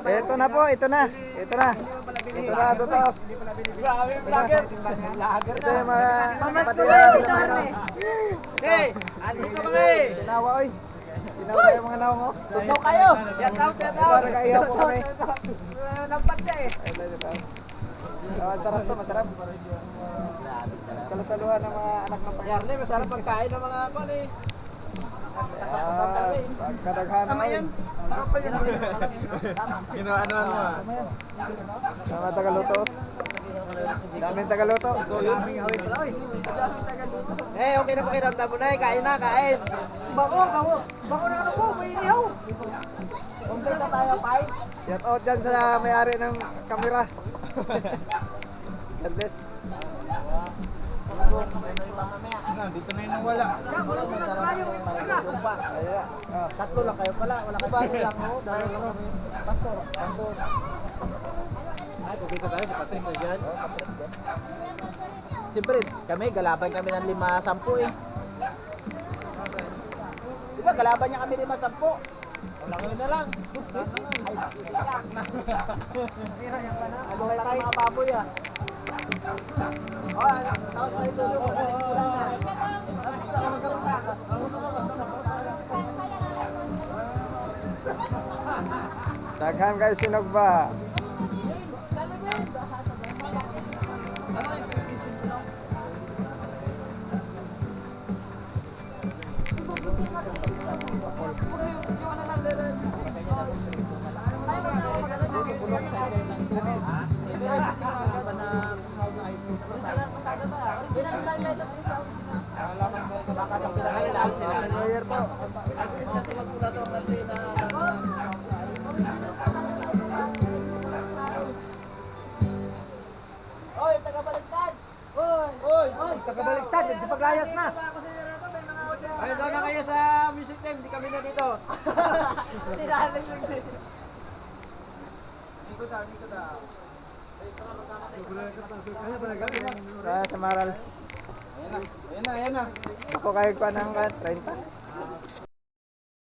Ito na po, ito na. Ito na. Ito na, totoo. Grabe, vlogger. Vlogger Ito na. yung mga kapatid na namin sa mga Hey, andito kami. Tinawa, oy. Tinawa yung mga naong, oh. Tugnaw kayo. Shout out, shout out. Nagkaiyaw po kami. Nampat siya eh. Ito. Masarap to, masarap. Salusaluhan ng mga anak ng pagkain. Yarne, masarap pagkain ng mga kwan eh. Pagkadaghan na yun. Ano. Sama Tagaluto. Daming Tagaluto. Eh, okay na pakiramdam mo na eh. Kain na, kain. Bako na ano po, may inihaw. Okay na tayo, kain. Shout out dyan sa may-ari ng kamera. God bless. Dito na yung nawala. Tatlo lang kayo pala. Wala kayo ba? Lang ako. Dahil lang kami. Tatlo. Ay, pupito tayo sa Patrick na dyan. Siyempre, kami, galaban kami ng 5-10 eh. Diba, galaban niya kami 5-10. Wala kayo na lang. Ay, iyak na. Ano lang mga baboy ah. Daghan kayo sinugba. Oy, tagabaliktad! Oy, tagabaliktad, nagsipaglayas na! Ay, doon na kayo sa music team, di kami na dito. Sa Maral. Ayan na. Ako kayo pa ng 30.